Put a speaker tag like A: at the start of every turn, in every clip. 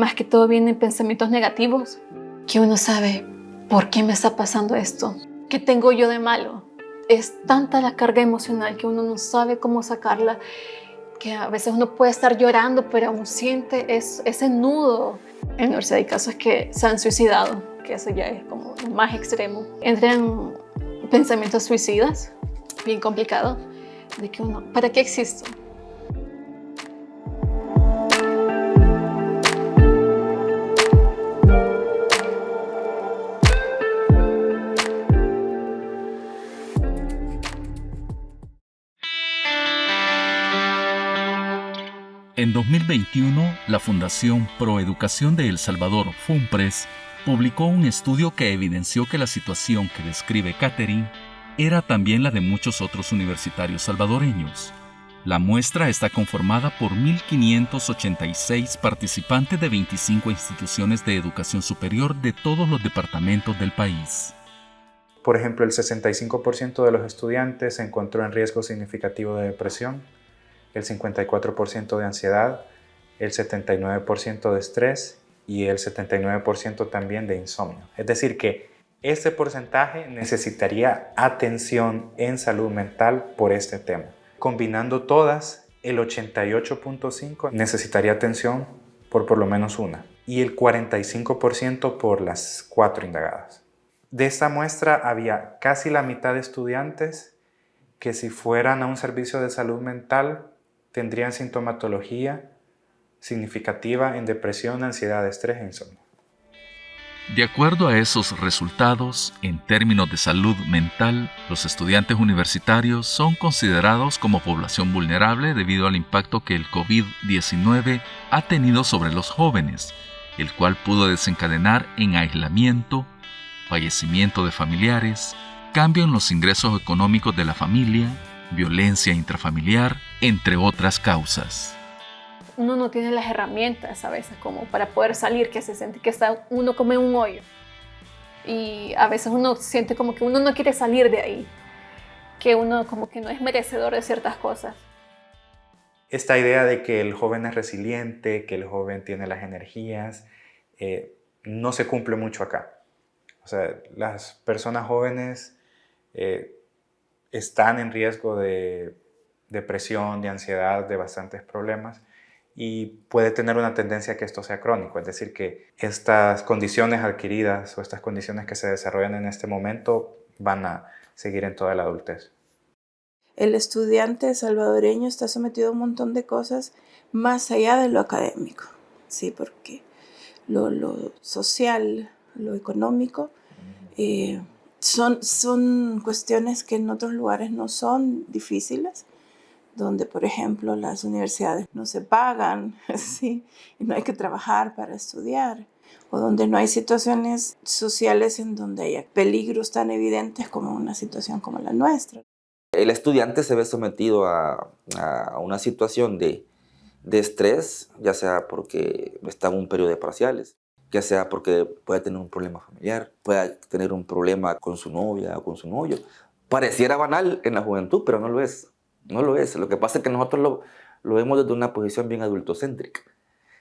A: más que todo vienen pensamientos negativos, que uno sabe, ¿por qué me está pasando esto? ¿Qué tengo yo de malo? Es tanta la carga emocional que uno no sabe cómo sacarla, que a veces uno puede estar llorando, pero aún siente ese nudo. En la universidad hay casos que se han suicidado, que eso ya es como lo más extremo. Entran pensamientos suicidas, bien complicado, de que uno, ¿para qué existo?
B: En 2021, la Fundación Proeducación de El Salvador, FUNPRES, publicó un estudio que evidenció que la situación que describe Catherine era también la de muchos otros universitarios salvadoreños. La muestra está conformada por 1.586 participantes de 25 instituciones de educación superior de todos los departamentos del país.
C: Por ejemplo, el 65% de los estudiantes se encontró en riesgo significativo de depresión, el 54% de ansiedad, el 79% de estrés y el 79% también de insomnio. Es decir, que este porcentaje necesitaría atención en salud mental por este tema. Combinando todas, el 88.5% necesitaría atención por lo menos una y el 45% por las 4 indagadas. De esta muestra había casi la mitad de estudiantes que si fueran a un servicio de salud mental tendrían sintomatología significativa en depresión, ansiedad, estrés e insomnio.
B: De acuerdo a esos resultados, en términos de salud mental, los estudiantes universitarios son considerados como población vulnerable debido al impacto que el COVID-19 ha tenido sobre los jóvenes, el cual pudo desencadenar en aislamiento, fallecimiento de familiares, cambio en los ingresos económicos de la familia, violencia intrafamiliar, entre otras causas.
A: Uno no tiene las herramientas a veces como para poder salir, que se siente que está uno como en un hoyo. Y a veces uno siente como que uno no quiere salir de ahí, que uno como que no es merecedor de ciertas cosas.
C: Esta idea de que el joven es resiliente, que el joven tiene las energías, no se cumple mucho acá. O sea, las personas jóvenes están en riesgo de depresión, de ansiedad, de bastantes problemas y puede tener una tendencia a que esto sea crónico, es decir, que estas condiciones adquiridas o estas condiciones que se desarrollan en este momento van a seguir en toda la adultez.
D: El estudiante salvadoreño está sometido a un montón de cosas más allá de lo académico, sí, porque lo social, lo económico, son cuestiones que en otros lugares no son difíciles, donde, por ejemplo, las universidades no se pagan, ¿sí? Y no hay que trabajar para estudiar, o donde no hay situaciones sociales en donde haya peligros tan evidentes como una situación como la nuestra.
E: El estudiante se ve sometido a una situación de estrés, ya sea porque está en un periodo de parciales, ya sea porque puede tener un problema familiar, puede tener un problema con su novia o con su novio. Pareciera banal en la juventud, pero no lo es. No lo es. Lo que pasa es que nosotros lo vemos desde una posición bien adultocéntrica.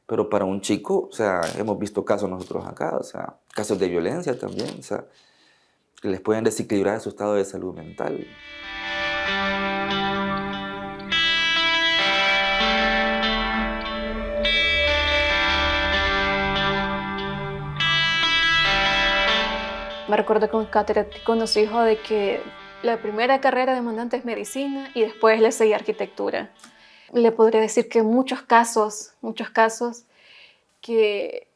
E: Pero para un chico, o sea, hemos visto casos nosotros acá, o sea, casos de violencia también, o sea, que les pueden desequilibrar su estado de salud mental.
A: Me recuerdo que un catedrático nos dijo de que la primera carrera demandante es medicina y después le seguía arquitectura. Le podría decir que muchos casos que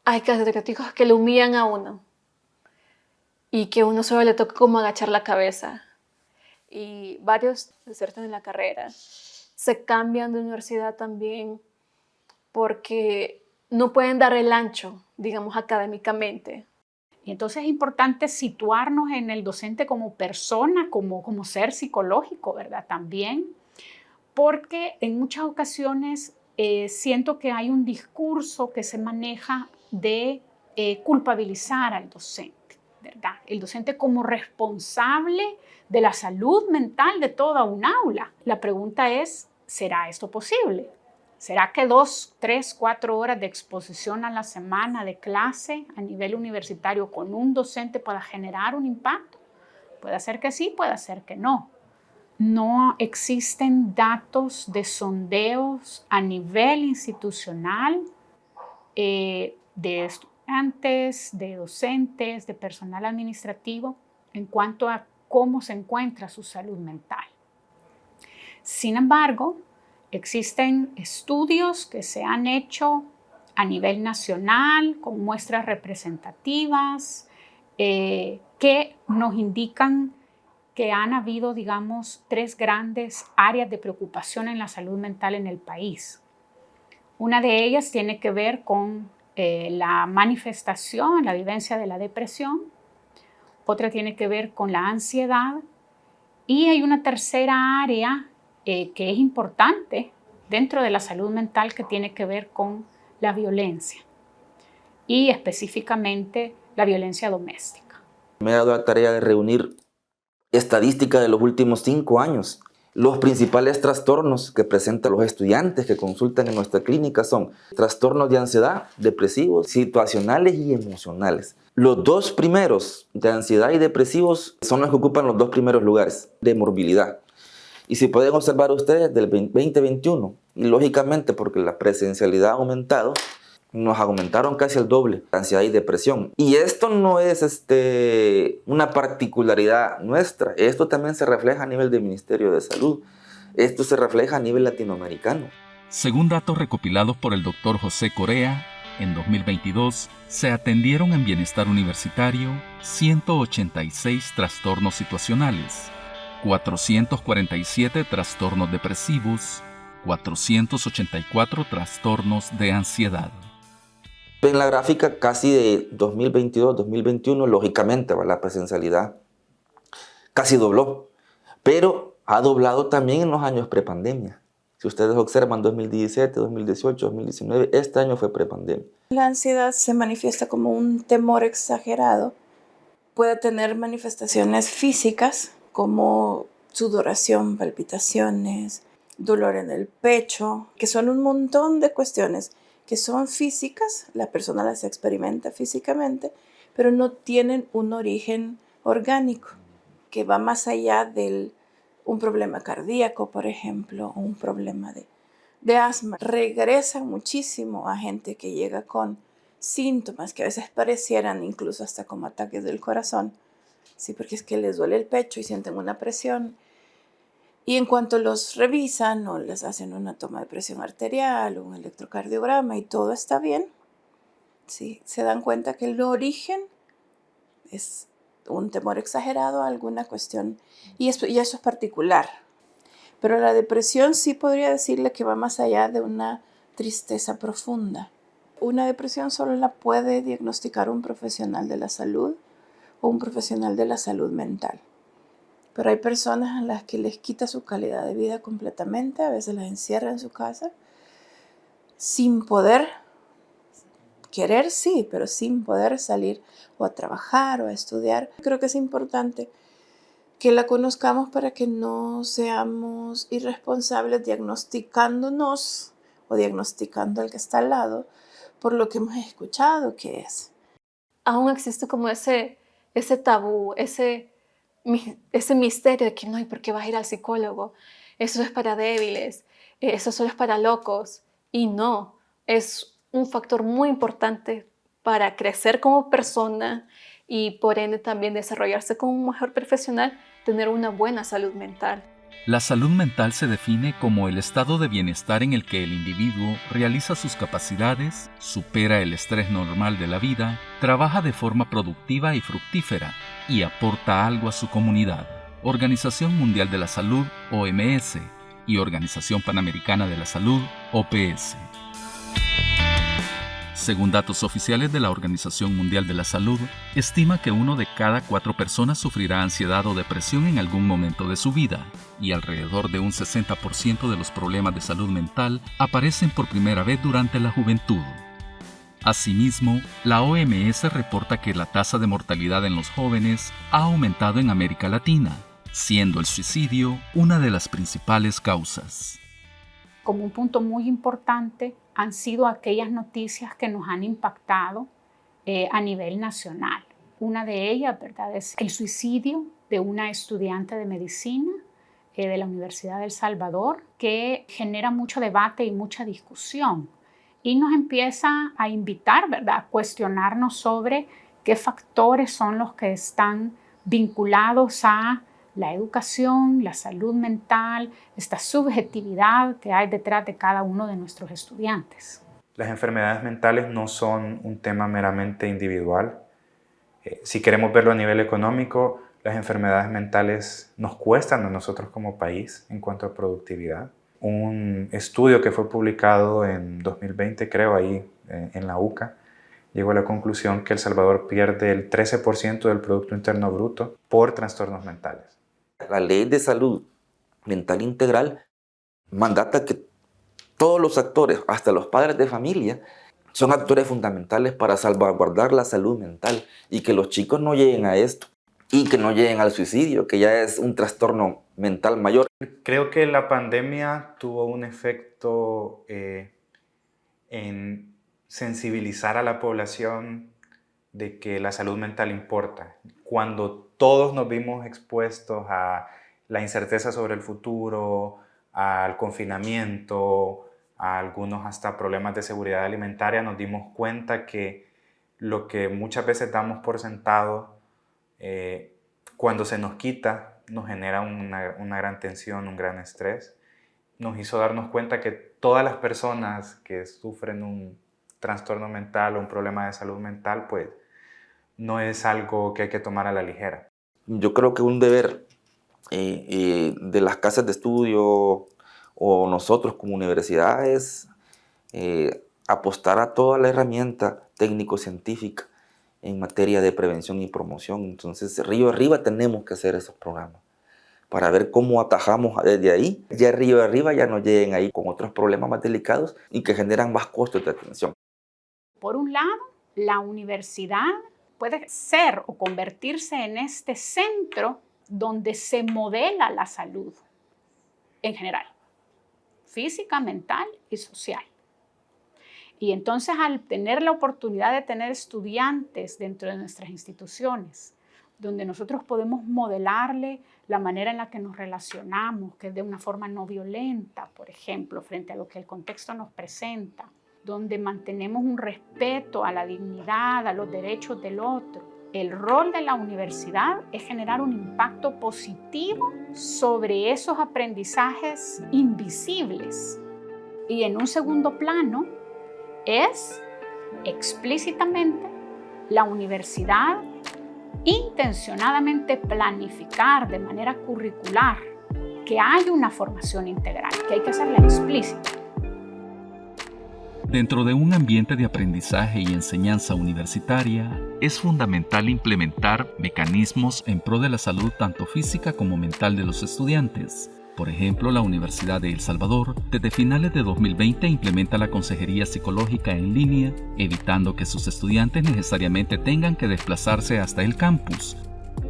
A: hay catedráticos que le humillan a uno y que a uno solo le toca como agachar la cabeza. Y varios desertan en la carrera. Se cambian de universidad también porque no pueden dar el ancho, digamos, académicamente.
F: Y entonces es importante situarnos en el docente como persona, como ser psicológico, ¿verdad? También, porque en muchas ocasiones siento que hay un discurso que se maneja de culpabilizar al docente, ¿verdad? El docente como responsable de la salud mental de toda un aula. La pregunta es, ¿será esto posible? ¿Será que 2, 3, 4 horas de exposición a la semana de clase a nivel universitario con un docente pueda generar un impacto? Puede ser que sí, puede ser que no. No existen datos de sondeos a nivel institucional de estudiantes, de docentes, de personal administrativo en cuanto a cómo se encuentra su salud mental. Sin embargo, existen estudios que se han hecho a nivel nacional con muestras representativas que nos indican que han habido, digamos, 3 grandes áreas de preocupación en la salud mental en el país. Una de ellas tiene que ver con la manifestación, la vivencia de la depresión. Otra tiene que ver con la ansiedad. Y hay una tercera área que es importante dentro de la salud mental que tiene que ver con la violencia y específicamente la violencia doméstica.
E: Me he dado la tarea de reunir estadística de los últimos 5 años. Los principales trastornos que presentan los estudiantes que consultan en nuestra clínica son trastornos de ansiedad, depresivos, situacionales y emocionales. Los 2 primeros, de ansiedad y depresivos, son los que ocupan los 2 primeros lugares de morbilidad. Y si pueden observar ustedes del 2021, y lógicamente porque la presencialidad ha aumentado, nos aumentaron casi el doble, ansiedad y depresión. Y esto no es una particularidad nuestra, esto también se refleja a nivel del Ministerio de Salud, esto se refleja a nivel latinoamericano.
B: Según datos recopilados por el Dr. José Corea, en 2022 se atendieron en bienestar universitario 186 trastornos situacionales, 447 trastornos depresivos, 484 trastornos de ansiedad.
E: En la gráfica casi de 2022-2021, lógicamente la presencialidad casi dobló, pero ha doblado también en los años prepandemia. Si ustedes observan 2017, 2018, 2019, este año fue prepandemia.
D: La ansiedad se manifiesta como un temor exagerado. Puede tener manifestaciones físicas como sudoración, palpitaciones, dolor en el pecho, que son un montón de cuestiones que son físicas, la persona las experimenta físicamente, pero no tienen un origen orgánico que va más allá de un problema cardíaco, por ejemplo, o un problema de asma. Regresa muchísimo a gente que llega con síntomas que a veces parecieran incluso hasta como ataques del corazón, sí, porque es que les duele el pecho y sienten una presión. Y en cuanto los revisan o les hacen una toma de presión arterial o un electrocardiograma y todo está bien, ¿sí? Se dan cuenta que el origen es un temor exagerado a alguna cuestión y eso es particular. Pero la depresión sí podría decirle que va más allá de una tristeza profunda. Una depresión solo la puede diagnosticar un profesional de la salud o un profesional de la salud mental. Pero hay personas a las que les quita su calidad de vida completamente, a veces las encierra en su casa, sin poder, querer sí, pero sin poder salir o a trabajar o a estudiar. Creo que es importante que la conozcamos para que no seamos irresponsables diagnosticándonos o diagnosticando al que está al lado por lo que hemos escuchado que es.
A: Aún existe como ese tabú, ese misterio de que no, ¿y por qué vas a ir al psicólogo? Eso es para débiles, eso solo es para locos. Y no, es un factor muy importante para crecer como persona y por ende también desarrollarse como un mejor profesional, tener una buena salud mental.
B: La salud mental se define como el estado de bienestar en el que el individuo realiza sus capacidades, supera el estrés normal de la vida, trabaja de forma productiva y fructífera y aporta algo a su comunidad. Organización Mundial de la Salud, OMS, y Organización Panamericana de la Salud, OPS. Según datos oficiales de la Organización Mundial de la Salud, estima que 1 de cada 4 personas sufrirá ansiedad o depresión en algún momento de su vida, y alrededor de un 60% de los problemas de salud mental aparecen por primera vez durante la juventud. Asimismo, la OMS reporta que la tasa de mortalidad en los jóvenes ha aumentado en América Latina, siendo el suicidio una de las principales causas.
F: como un punto muy importante han sido aquellas noticias que nos han impactado a nivel nacional. Una de ellas, ¿verdad?, es el suicidio de una estudiante de medicina de la Universidad de El Salvador, que genera mucho debate y mucha discusión y nos empieza a invitar, ¿verdad?, a cuestionarnos sobre qué factores son los que están vinculados a la educación, la salud mental, esta subjetividad que hay detrás de cada uno de nuestros estudiantes.
C: Las enfermedades mentales no son un tema meramente individual. Si queremos verlo a nivel económico, las enfermedades mentales nos cuestan a nosotros como país en cuanto a productividad. Un estudio que fue publicado en 2020, creo, ahí en la UCA, llegó a la conclusión que El Salvador pierde el 13% del Producto Interno Bruto por trastornos mentales.
E: La Ley de Salud Mental Integral mandata que todos los actores, hasta los padres de familia, son actores fundamentales para salvaguardar la salud mental y que los chicos no lleguen a esto y que no lleguen al suicidio, que ya es un trastorno mental mayor.
C: Creo que la pandemia tuvo un efecto en sensibilizar a la población de que la salud mental importa. Cuando todos nos vimos expuestos a la incerteza sobre el futuro, al confinamiento, a algunos hasta problemas de seguridad alimentaria, nos dimos cuenta que lo que muchas veces damos por sentado, cuando se nos quita, nos genera una gran tensión, un gran estrés. Nos hizo darnos cuenta que todas las personas que sufren un trastorno mental o un problema de salud mental, pues no es algo que hay que tomar a la ligera.
E: Yo creo que un deber de las casas de estudio o nosotros como universidad es apostar a toda la herramienta técnico-científica en materia de prevención y promoción. Entonces, río arriba tenemos que hacer esos programas para ver cómo atajamos desde ahí. Ya río arriba ya no lleguen ahí con otros problemas más delicados y que generan más costos de atención.
F: Por un lado, la universidad puede ser o convertirse en este centro donde se modela la salud en general, física, mental y social. Y entonces, al tener la oportunidad de tener estudiantes dentro de nuestras instituciones, donde nosotros podemos modelarle la manera en la que nos relacionamos, que es de una forma no violenta, por ejemplo, frente a lo que el contexto nos presenta, donde mantenemos un respeto a la dignidad, a los derechos del otro. El rol de la universidad es generar un impacto positivo sobre esos aprendizajes invisibles. Y en un segundo plano es explícitamente la universidad intencionadamente planificar de manera curricular que hay una formación integral, que hay que hacerla explícita.
B: Dentro de un ambiente de aprendizaje y enseñanza universitaria, es fundamental implementar mecanismos en pro de la salud tanto física como mental de los estudiantes. Por ejemplo, la Universidad de El Salvador, desde finales de 2020, implementa la consejería psicológica en línea, evitando que sus estudiantes necesariamente tengan que desplazarse hasta el campus.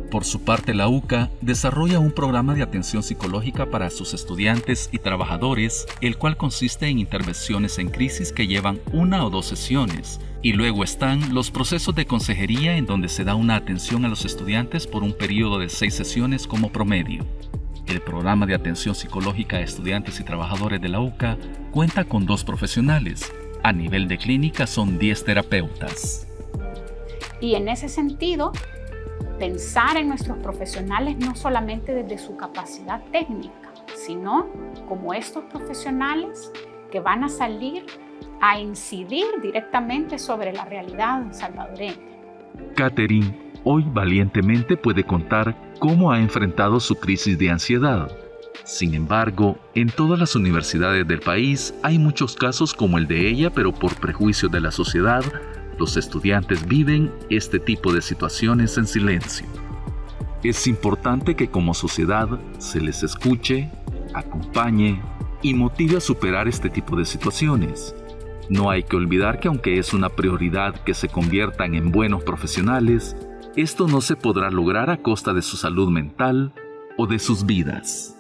B: Por su parte, la UCA desarrolla un programa de atención psicológica para sus estudiantes y trabajadores, el cual consiste en intervenciones en crisis que llevan 1 o 2 sesiones, y luego están los procesos de consejería en donde se da una atención a los estudiantes por un periodo de 6 sesiones como promedio. El programa de atención psicológica a estudiantes y trabajadores de la UCA cuenta con 2 profesionales. A nivel de clínica son 10 terapeutas.
F: Y en ese sentido, pensar en nuestros profesionales no solamente desde su capacidad técnica, sino como estos profesionales que van a salir a incidir directamente sobre la realidad salvadoreña.
B: Catherine hoy valientemente puede contar cómo ha enfrentado su crisis de ansiedad. Sin embargo, en todas las universidades del país hay muchos casos como el de ella, pero por prejuicios de la sociedad, los estudiantes viven este tipo de situaciones en silencio. Es importante que como sociedad se les escuche, acompañe y motive a superar este tipo de situaciones. No hay que olvidar que aunque es una prioridad que se conviertan en buenos profesionales, esto no se podrá lograr a costa de su salud mental o de sus vidas.